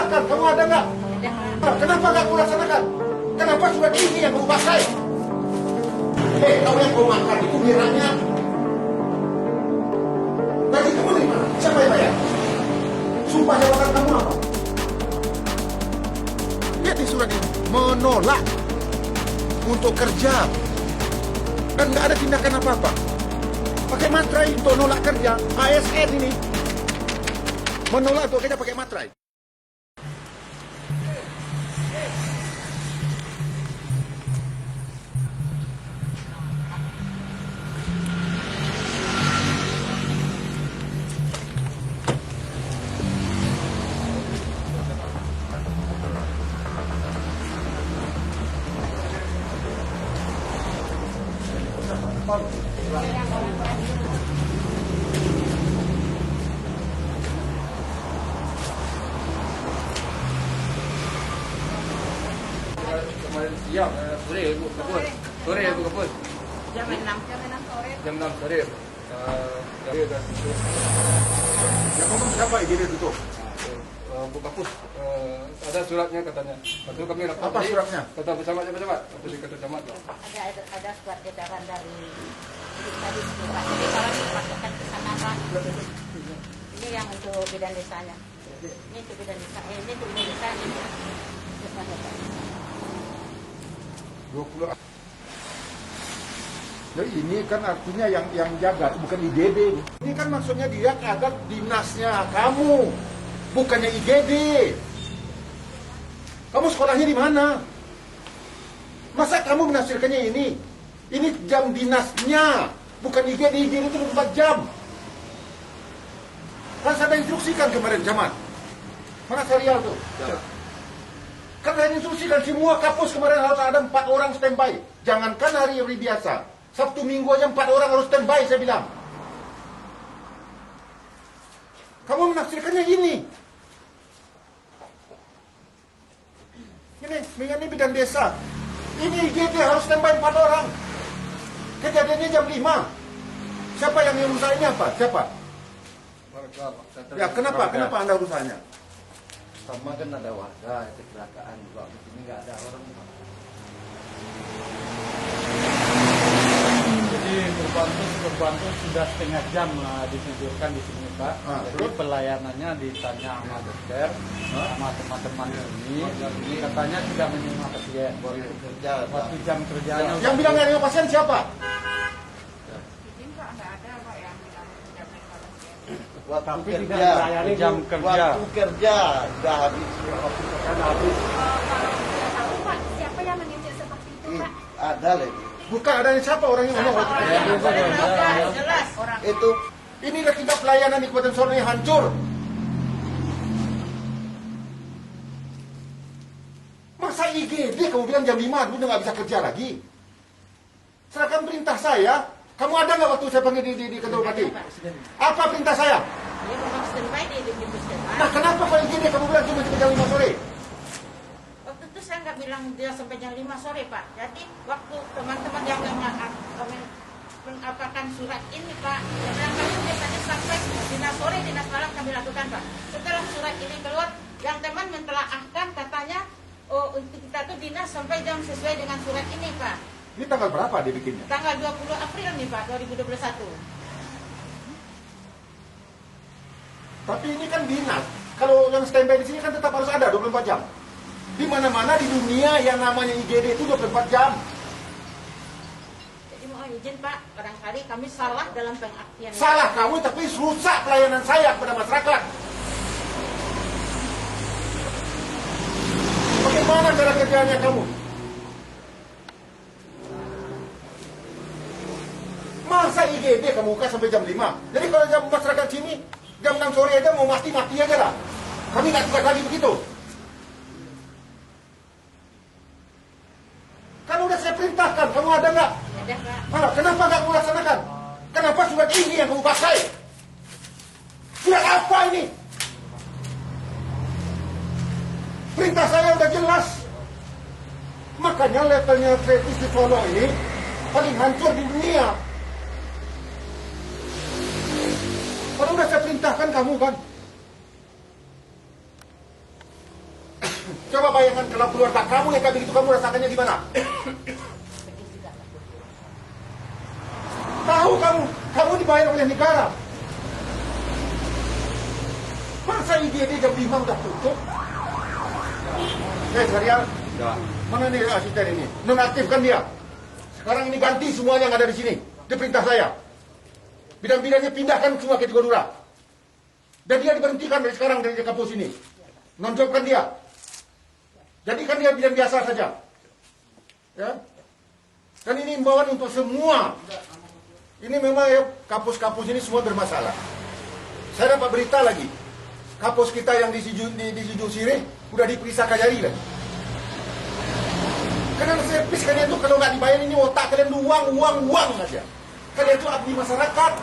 laksanakan? Kamu ada nggak? Kenapa nggak kamu laksanakan? Kenapa surat ini yang kamu pakai? Kamu yang kau makan itu miranya. Tadi kamu dari mana? Siapa yang bayar? Sumpah jabatan kamu apa? Lihat di surat ini, menolak untuk kerja dan nggak ada tindakan apa-apa. Pakai materai untuk nolak kerja. ASN ini menolak untuk kerja pakai materai. Kemarin siang, sore ibu kapus. Sore ibu kapus. Jam 6 sore. Jam 6 sore. Jadi dah tutup. Yang ngomong siapa IGD tutup? Bu kapus. Ada suratnya katanya. Betul kami lapor. Apa suratnya? Kata pecamat. Atau di kata camat. Ada surat edaran dari tadi Pak. Jadi kalau dipakaikan ke sana Pak. Ini yang untuk bidan desanya. Ini untuk bidan desa. Ini untuk bidan desa ini. Desanya Pak. 20. Jadi ini kan artinya yang jaga bukan IGD. Ini kan maksudnya dia ada dinasnya kamu, bukannya IGD. Kamu sekolahnya di mana? Masa kamu menafsirkannya ini? Ini jam dinasnya, bukan IGD. IGD itu 24 jam. Kan saya instruksikan kemarin Camat. Mana serial tuh? Ya. Kan saya instruksikan semua kapus kemarin harus ada 4 orang standby. Jangankan hari-hari biasa. Sabtu Minggu aja 4 orang harus standby saya bilang. Kamu menafsirkannya ini. Ini bidan desa. Ini IGD harus standby 4 orang. Kejadiannya jam 5. Siapa yang urusan ini apa? Siapa? Ya kenapa Anda urusannya? Sama kan ada warga kecelakaan juga di sini nggak ada orang. Jadi berbantu sudah setengah jam ditidurkan di sini Pak. Jadi pelayanannya ditanya sama dokter, sama teman-teman ini katanya tidak menerima pasien. Waktu jam kerjanya. Yang bilang nggak ada pasien siapa? Waktu jam kerja udah habis. Tahu Pak, siapa yang menginjak seperti itu Pak? Ada lagi. Bukan ada yang siapa orang yang ngomong. Jelas orang. Itu Inilah kita pelayanan di Kabupaten Sorong yang hancur. Masa IGD kamu bilang jam 5 udah nggak bisa kerja lagi? Serahkan perintah saya. Kamu ada nggak waktu saya panggil di kantor bupati? Apa perintah saya? Dia memang standby di puskesmas. Nah kenapa kalau IGD kamu bilang cuma jam 5 sore? Waktu itu saya nggak bilang dia sampai jam 5 sore Pak. Jadi waktu teman-teman yang mengapakan surat ini Pak, saya bilang kami biasanya sampai dinas sore, dinas malam kami lakukan Pak. Setelah surat ini keluar, yang teman mentelaahkan katanya, oh untuk kita tuh dinas sampai jam sesuai dengan surat ini Pak. Ini tanggal berapa dia bikinnya? Tanggal 20 April nih Pak, 2021. Tapi ini kan dinas. Kalau yang standby di sini kan tetap harus ada 24 jam. Di mana-mana di dunia yang namanya IGD itu 24 jam. Jadi mohon izin Pak, barangkali kami salah dalam pengertian. Salah kamu tapi rusak pelayanan saya kepada masyarakat. Bagaimana cara kerjanya kamu? Masa IGD kamu buka sampai jam 5? Jadi kalau jam masyarakat sini, jam 6 sore aja mau mati-mati aja lah. Kami nggak suka lagi begitu. Kan udah saya perintahkan, kamu ada nggak? Ada Pak. Kenapa nggak kamu laksanakan? Kenapa surat ini yang kamu pakai? Surat apa ini? Perintah saya udah jelas. Makanya levelnya kritis di Solo ini paling hancur di dunia. Kalau udah saya perintahkan kamu kan. Coba bayangkan kalau keluarga kamu yang kayak begitu, kamu rasakannya gimana? Tahu kamu dibayar oleh negara. Masa IGD jam 5 udah tutup? Serial? Mana nih asisten ini? Nonaktifkan dia. Sekarang ini ganti semuanya yang ada di sini. Dia perintah saya. Bidang-bidangnya pindahkan semua ke Tigodura. Dan dia diberhentikan dari sekarang dari kampus ini. Nonjolkan dia. Jadikan dia bidang biasa saja. Ya. Dan ini imbauan untuk semua. Ini memang ya, kampus-kampus ini semua bermasalah. Saya dapat berita lagi. Kampus kita yang di Siju Sirih udah diperiksa Kajari lagi. Karena servis kalian tuh kalau nggak dibayar ini otak kalian tuh uang aja. Kalian tuh abdi masyarakat.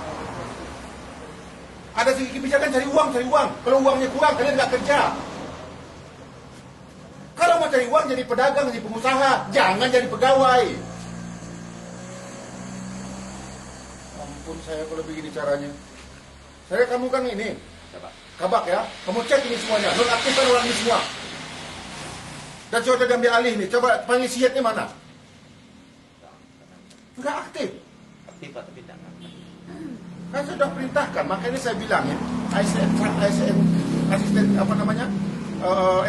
Ada segi kebijakan cari uang. Kalau uangnya kurang kalian nggak kerja. Kalau mau cari uang jadi pedagang, jadi pengusaha, jangan jadi pegawai. Ampun saya kalau begini caranya. Saya kamu kan ini, kabak ya, kamu cek ini semuanya, nonaktifkan orang ini semua. Dan coba diambil alih nih, coba panggil siatnya mana? Enggak aktif. Aktif Pak, tapi tidak. Kan sudah perintahkan, makanya saya bilang ya, asisten apa namanya,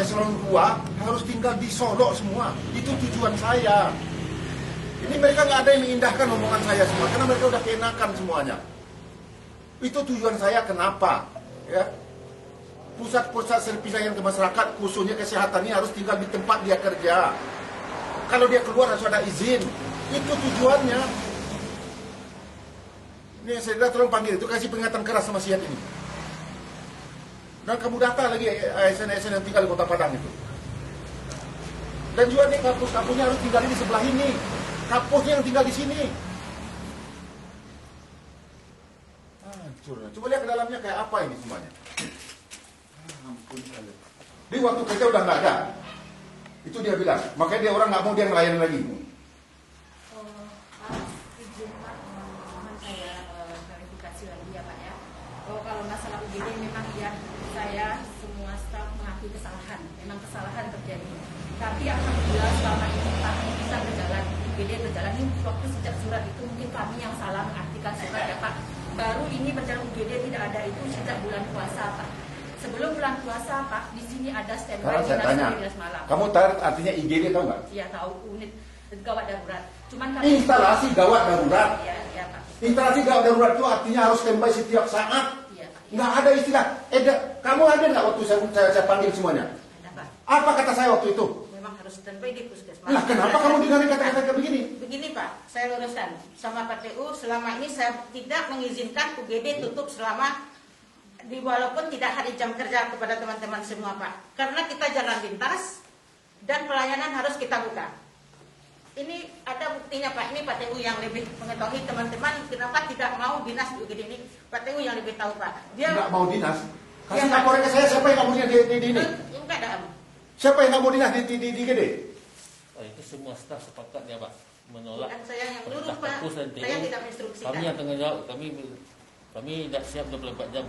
eselon 2 harus tinggal di Solo semua. Itu tujuan saya. Ini mereka nggak ada yang mengindahkan omongan saya semua, karena mereka udah keenakan semuanya. Itu tujuan saya kenapa, ya? Pusat-pusat servis layanan ke masyarakat, khususnya kesehatan ini harus tinggal di tempat dia kerja. Kalau dia keluar harus ada izin. Itu tujuannya. Ini saya sudah tolong panggil itu, kasih peringatan keras sama siat ini. Dan kamu data lagi ASN-ASN yang tinggal di Kota Padang itu. Dan juga nih kampus-kampusnya harus tinggal di sebelah ini. Kampusnya yang tinggal di sini. Hancur. Coba lihat ke dalamnya kayak apa ini semuanya. Ampun sekali. Di waktu kerja udah nggak ada. Itu dia bilang. Makanya dia orang nggak mau dia ngelayanin lagi. Izin Pak, mohon saya klarifikasi lagi ya Pak ya. Kalau masalah UGD memang ya saya semua staf mengakui kesalahan. Memang kesalahan terjadi. Tapi alhamdulillah selama ini Pak bisa berjalan. UGD berjalan ini waktu sejak surat itu mungkin kami yang salah mengartikan surat ya Pak. Baru ini berjalan UGD tidak ada itu sejak bulan puasa Pak. Sebelum bulan puasa Pak, di sini ada standby dinas malam. Kamu tahu artinya IGD tahu nggak? Iya tahu, unit gawat darurat. Cuman kami Instalasi gawat darurat. Iya Pak. Instalasi gawat darurat itu artinya harus standby setiap saat. Iya Pak. Nggak ada istilah. Kamu ada nggak waktu saya panggil semuanya? Ada Pak. Apa kata saya waktu itu? Memang harus standby di puskesmas. Lah kenapa kamu dengarin kata-kata kayak begini? Begini Pak, saya luruskan sama Pak TU. Selama ini saya tidak mengizinkan UGD tutup selama walaupun tidak hari jam kerja kepada teman-teman semua Pak. Karena kita jalan lintas dan pelayanan harus kita buka. Ini ada buktinya Pak. Ini Pak TU yang lebih mengetahui teman-teman kenapa tidak mau dinas di UGD ini. Pak TU yang lebih tahu Pak. Dia Nggak mau dinas. Kasih Iya, Pak. laporan ke saya siapa yang nggak mau dinas di ini? enggak ada. Siapa yang nggak mau dinas di IGD? Itu semua staf sepakat ya Pak menolak. Bukan saya yang perintah nyuruh Pak. kampus dan TU. Saya tidak menginstruksikan. Kami yang tanggung jawab. Kami tidak siap 24 jam.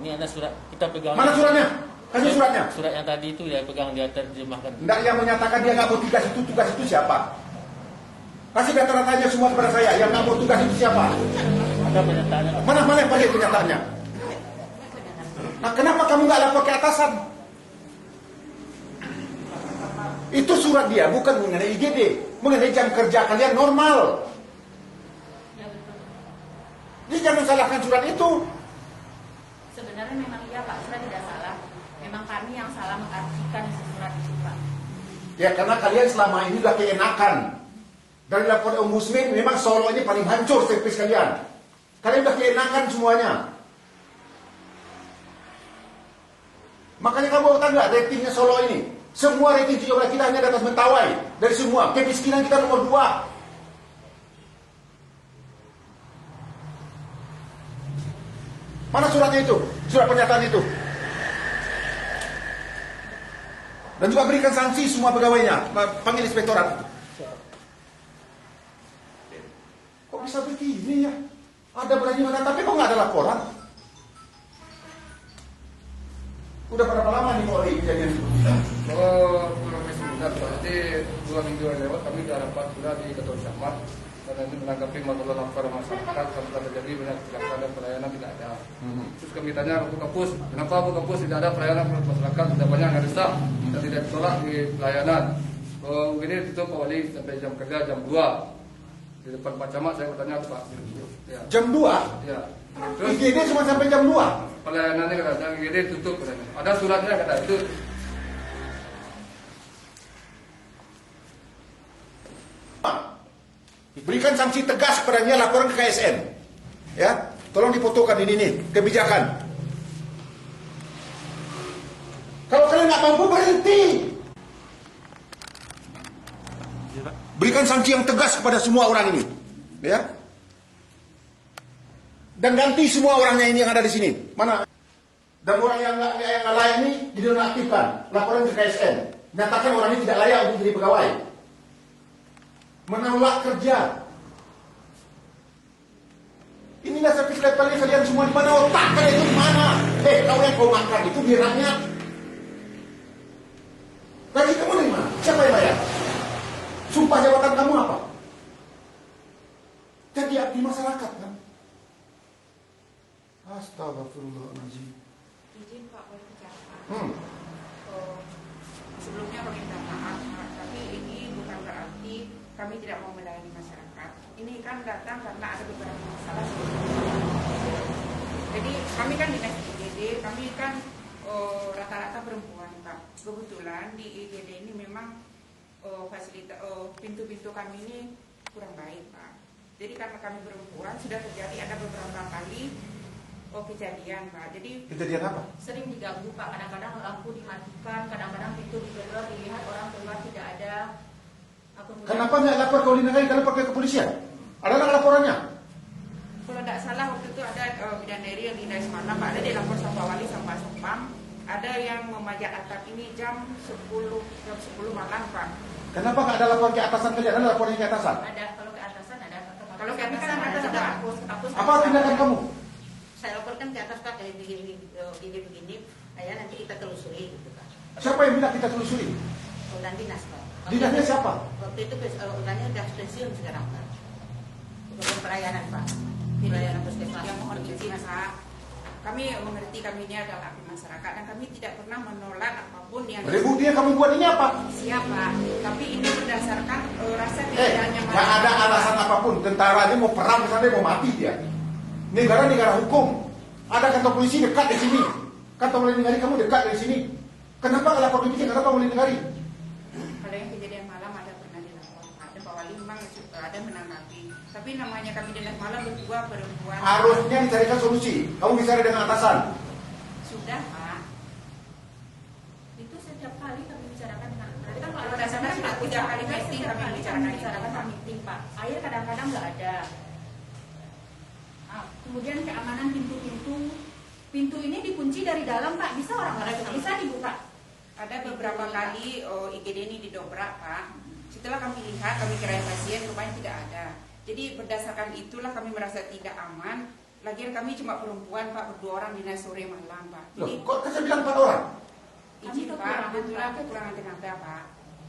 Ini ada surat kita pegang. Mana suratnya? Kasih suratnya. Surat yang tadi itu dia pegang, dia terjemahkan. Nggak, yang menyatakan dia nggak mau tugas itu siapa? Kasih data-datanya semua kepada saya. Yang nggak mau tugas itu siapa? Ada pernyataannya. Mana yang pakai pernyataannya? Nah, kenapa kamu nggak lapor ke atasan? Itu surat dia, bukan mengenai IGD, mengenai jam kerja kalian normal. Ya betul. Jadi jangan salahkan surat itu. Sebenarnya memang iya Pak, surat tidak salah. Memang kami yang salah mengartikan surat itu Pak. Ya karena kalian selama ini udah keenakan. Dari laporan Ombudsman memang Solo ini paling hancur servis kalian. Kalian udah keenakan semuanya. Makanya kamu tahu nggak ratingnya Solo ini? Semua rating 17 kita hanya di atas Mentawai. Dari semua, kemiskinan kita nomor 2. Mana suratnya itu? Surat pernyataan itu. Dan juga berikan sanksi semua pegawainya. Panggil inspektorat. Kok bisa begini ya? Ada berani mana, tapi kok nggak ada laporan? Udah berapa lama nih Polri kejadian seperti ini? 2 minggu yang lewat kami sudah rapat sudah di Ketua Camat karena ini menanggapi masalah laporan masyarakat sampai terjadi banyak kecelakaan dan pelayanan tidak ada. Terus kami tanya ke Bu Kapus, kenapa Bu Kapus tidak ada pelayanan masyarakat, sudah banyak yang rusak dan tidak ditolak di pelayanan. Ini tutup Pak Wali sampai jam kerja jam 2 di depan Pak Camat. Saya bertanya Pak. Ya. Jam 2? Ya. Terus IGD cuma sampai jam 2? Pelayanannya katanya IGD tutup katanya. Ada suratnya kata itu. Berikan sanksi tegas kepadanya, laporan ke KSN. Ya, tolong difotokan ini nih kebijakan. Kalau kalian nggak mampu berhenti. Berikan sanksi yang tegas kepada semua orang ini, ya. Dan ganti semua orangnya ini yang ada di sini. Mana? Dan orang yang nggak layak ini dinonaktifkan, laporan ke KSN. Nyatakan orang ini tidak layak untuk jadi pegawai. Menolak kerja. Inilah servis levelnya kalian semua di mana, otak kalian itu di mana? Kau yang kau makan itu biranya. Gaji kamu dari mana? Siapa yang bayar? Sumpah jabatan kamu apa? Jadi abdi masyarakat kan? Astagfirullahaladzim. Izin Pak, boleh bicara? Sebelumnya kami minta maaf, tapi ini bukan berarti kami tidak mau melayani masyarakat. Ini kan datang karena ada beberapa masalah. Jadi kami kan dinas IGD, kami kan rata-rata perempuan Pak. Kebetulan di IGD ini memang fasilitas pintu-pintu kami ini kurang baik Pak. Jadi karena kami perempuan sudah terjadi ada beberapa kali kejadian Pak. Jadi kejadian apa? Sering diganggu Pak, kadang-kadang lampu dimatikan, kadang-kadang pintu digedor, dilihat orang keluar tidak ada. Kenapa nggak lapor ke Negeri? Kalau pakai kepolisian? Ada nggak laporannya? Kalau tidak salah waktu itu ada bidadari yang di Desa Malam Pak, ada di lapor sama Wali sama Sampang. Ada yang memajak atap ini jam 10 malam Pak. Kenapa nggak ada laporan ke atasan kalian? Ada laporannya ke atasan? Ada, kalau ke atasan ada. Kalau ke atasan ada sudah hapus. Apa tindakan kamu? Saya laporkan ke atas Pak, begini, ya nanti kita telusuri gitu Pak. Siapa yang bilang kita telusuri? Urusan dinas Pak. Dinasnya siapa? Waktu itu urusannya sudah pensiun sekarang Pak. Urusan pelayanan Pak. Pelayanan puskesmas. Yang mohon izin Pak. Kami mengerti kami ini adalah abdi masyarakat dan kami tidak pernah menolak apapun yang Buktinya kamu buat ini apa? siapa. Tapi ini berdasarkan rasa tidak nyaman. Nggak ada alasan apapun. Tentara ini mau perang misalnya mau mati dia. Negara hukum. Ada kantor polisi dekat di sini. Kantor Wali Negari kamu dekat dari sini. Kenapa nggak lapor polisi? Kenapa Wali Negari? Kalau yang kejadian malam ada pernah dilapor. Ada Pak Wali memang ada menanggapi. Tapi namanya kami dinas malam berdua perempuan. Harusnya dicarikan solusi. Kamu bicara dengan atasan. Sudah Pak. Itu setiap kali kami bicarakan dengan Tapi kan kalau dasarnya sudah 3 kali meeting kami bicarakan Pak meeting Pak. Air kadang-kadang nggak ada. Kemudian keamanan pintu ini dikunci dari dalam Pak. Bisa orang-orang bisa dibuka. Ada beberapa kali IGD ini didobrak Pak. Setelah kami lihat, kami kirain pasien, rupanya tidak ada. Jadi berdasarkan itulah kami merasa tidak aman. Lagian kami cuma perempuan Pak, 2 orang dinas sore malam Pak. Jadi Loh, kok saya bilang 4 orang? izin Pak, kebetulan kekurangan tenaga Pak.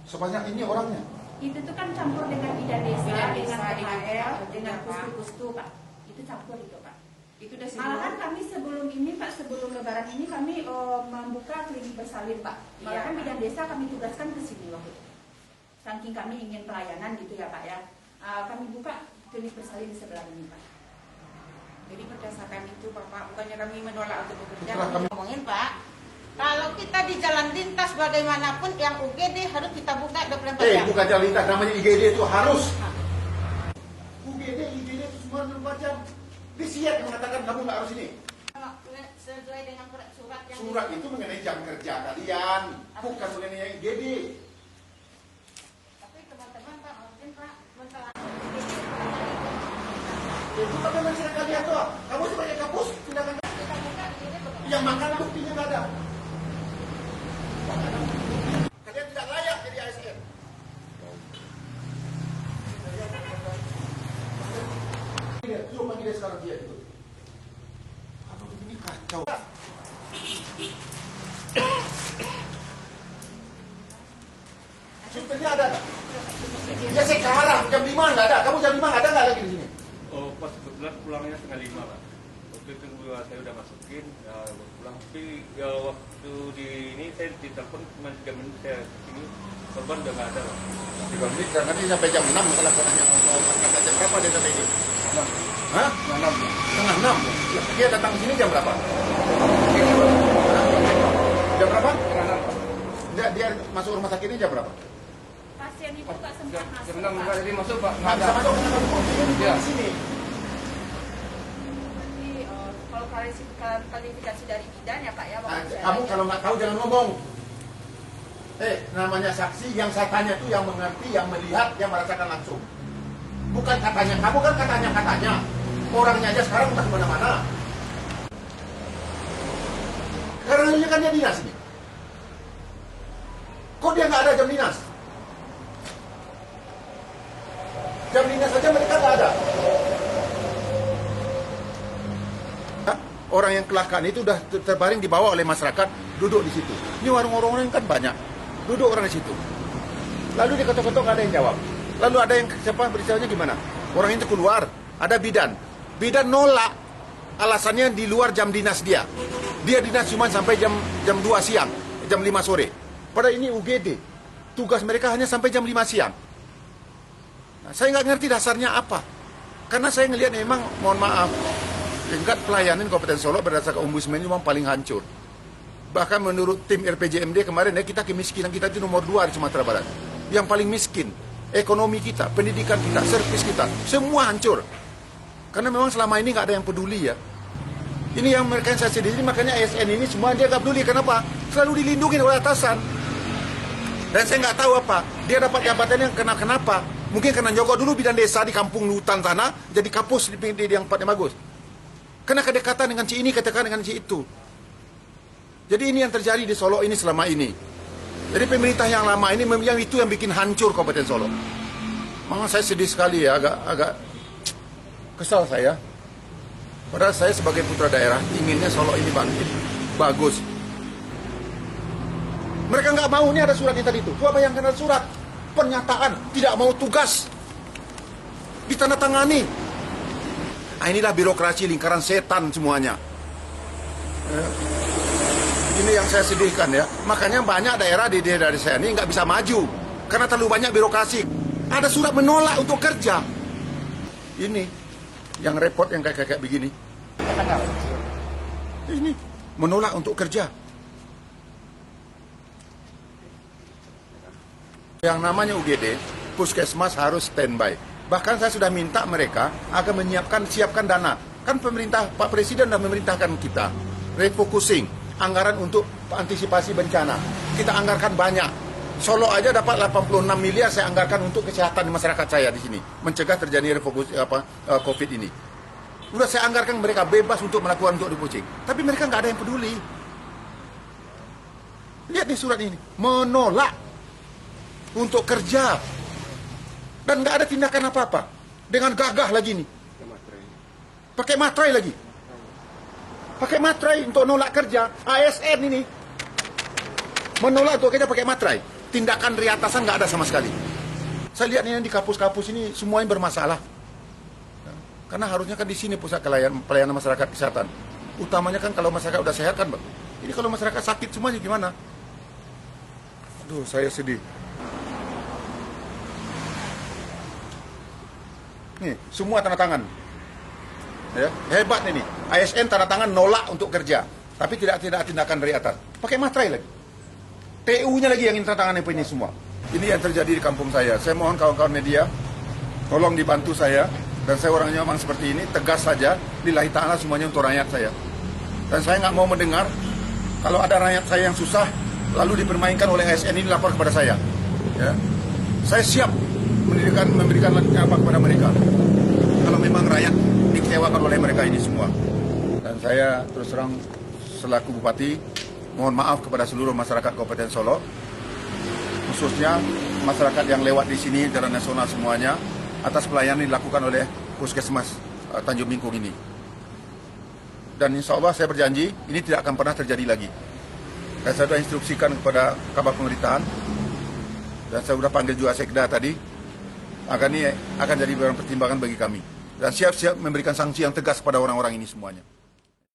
Sebanyak ini orangnya. Itu tuh kan campur dengan bidan desa, Bidan dengan desa, dengan PHL, Pak. dengan pustu-pustu Pak. Itu campur itu Pak. Itu udah Malahan kami sebelum ini Pak, sebelum lebaran ini kami membuka klinik bersalin Pak. Malahan Iya, Pak. bidan desa kami tugaskan ke sini waktu itu. Saking kami ingin pelayanan gitu ya Pak ya. Kami buka klinik bersalin di sebelah ini Pak. Jadi berdasarkan itu Bapak, bukannya kami menolak untuk bekerja. Itulah kami- Ngomongin Pak, kalau kita di jalan lintas bagaimanapun yang UGD harus kita buka 24 jam. Bukan jalan lintas, namanya IGD itu harus. IGD itu semua 24 jam. Disiap yang mengatakan kamu nggak harus ini. Sesuai dengan surat yang Surat itu mengenai jam kerja kalian, bukan mengenai IGD. Tapi teman-teman Pak, mungkin Pak masalah Itu kan masyarakat kalian tuh. Kamu sebagai kapus, tindakan yang makan buktinya nggak ada. Kalian tidak layak jadi ASN. Suruh panggil dia sekarang dia itu. Aduh ini kacau. Sultannya ada nggak? Ya sekarang jam 5 nggak ada. Kamu jam 5 ada nggak lagi di sini? Oh, pas kebetulan pulangnya setengah 5 Pak. Waktu itu saya udah masukin, ya pulang. Tapi ya waktu di ini saya ditelepon cuma 3 menit saya kesini, korban udah nggak ada Pak. 3 menit, nanti sampai jam 6 kalau kata jam berapa dia sampai ini? Hah? Setengah 6. Dia datang ke sini jam berapa? Jam berapa? Dia masuk rumah sakit ini jam berapa? Pasien itu nggak sempat masuk. Jam 6 nggak jadi masuk Pak. Nggak bisa masuk Iya. di sini. Nanti kalau klarifikasi dari bidan ya Pak ya. Kamu kalau nggak tahu jangan ngomong. Namanya saksi yang saya tanya itu yang mengerti, yang melihat, yang merasakan langsung. Bukan katanya, kamu kan katanya. Orangnya aja sekarang bukan kemana-mana. Karena ini kan dia dinas ini. Kok dia nggak ada jam dinas? Jam dinas saja mereka nggak ada. Orang yang kecelakaan itu udah terbaring dibawa oleh masyarakat, duduk di situ. Ini warung-warung kan banyak, duduk orang di situ. Lalu diketok-ketok nggak ada yang jawab. Lalu ada yang siapa beritanya gimana? Orang itu keluar, ada bidan. Bidan nolak, alasannya di luar jam dinas dia. Dia dinas cuma sampai jam 2 siang, jam 5 sore. Padahal ini UGD, tugas mereka hanya sampai jam 5 siang. Nah, saya nggak ngerti dasarnya apa. Karena saya ngelihat memang, mohon maaf, tingkat pelayanan Kabupaten Solo berdasarkan Ombudsman ini memang paling hancur. Bahkan menurut tim RPJMD kemarin kita kemiskinan kita itu nomor 2 di Sumatera Barat. Yang paling miskin, ekonomi kita, pendidikan kita, servis kita, semua hancur. Karena memang selama ini nggak ada yang peduli ya. Ini yang mereka yang saya sedih, makanya ASN ini semua dia nggak peduli. Kenapa? Selalu dilindungi oleh atasan. Dan saya nggak tahu apa, dia dapat jabatannya kenapa? Mungkin karena nyogok dulu bidan desa di kampung hutan sana, jadi kapus di yang tempatnya bagus. Karena kedekatan dengan si ini, kedekatan dengan si itu. Jadi ini yang terjadi di Solo ini selama ini. Jadi pemerintah yang lama ini yang itu yang bikin hancur Kabupaten Solo. Memang saya sedih sekali ya, agak kesal saya. Padahal saya sebagai putra daerah inginnya Solo ini bangkit, bagus. Mereka nggak mau, ini ada surat yang tadi itu. Coba bayangkan ada surat pernyataan tidak mau tugas ditandatangani. Nah, inilah birokrasi lingkaran setan semuanya. Ini yang saya sedihkan ya. Makanya banyak daerah di daerah saya ini nggak bisa maju karena terlalu banyak birokrasi. Ada surat menolak untuk kerja. Ini yang repot yang kayak begini. Ini menolak untuk kerja. Yang namanya UGD, puskesmas harus standby. Bahkan saya sudah minta mereka akan siapkan dana. Kan pemerintah, Pak Presiden sudah memerintahkan kita refocusing anggaran untuk antisipasi bencana. Kita anggarkan banyak. Solo aja dapat 86 miliar saya anggarkan untuk kesehatan masyarakat saya di sini, mencegah terjadi COVID ini. Sudah saya anggarkan mereka bebas untuk melakukan untuk refocusing. Tapi mereka nggak ada yang peduli. Lihat nih surat ini, menolak untuk kerja dan nggak ada tindakan apa-apa dengan gagah lagi nih, pakai materai untuk nolak kerja. ASN ini menolak untuk kerja pakai materai. Tindakan dari atasan nggak ada sama sekali. Saya lihat ini di kampus-kampus ini semuanya bermasalah. Karena harusnya kan di sini pusat pelayanan masyarakat kesehatan. Utamanya kan kalau masyarakat udah sehat kan, Bang. Ini kalau masyarakat sakit semuanya gimana? Aduh, saya sedih. Nih, semua tanda tangan. Ya, hebat ini. ASN tanda tangan nolak untuk kerja, tapi tidak tindakan dari atas. Pakai materai lagi. TU-nya lagi yang tanda tangan ini semua. Ini yang terjadi di kampung saya. Saya mohon kawan-kawan media, tolong dibantu saya. Dan saya orangnya memang seperti ini, tegas saja. Lillahi ta'ala semuanya untuk rakyat saya. Dan saya nggak mau mendengar kalau ada rakyat saya yang susah, lalu dipermainkan oleh ASN ini lapor kepada saya. Ya. Saya siap memberikan apa kepada mereka kalau memang rakyat dikecewakan oleh mereka ini semua. Dan saya terus terang selaku bupati mohon maaf kepada seluruh masyarakat Kabupaten Solo, khususnya masyarakat yang lewat di sini jalan nasional semuanya, atas pelayanan yang dilakukan oleh Puskesmas Tanjung Bingkung ini. Dan insya Allah saya berjanji ini tidak akan pernah terjadi lagi. Dan saya sudah instruksikan kepada kabar pemerintahan Dan saya sudah panggil juga Sekda tadi. Akan jadi barang pertimbangan bagi kami. Dan siap-siap memberikan sanksi yang tegas pada orang-orang ini semuanya.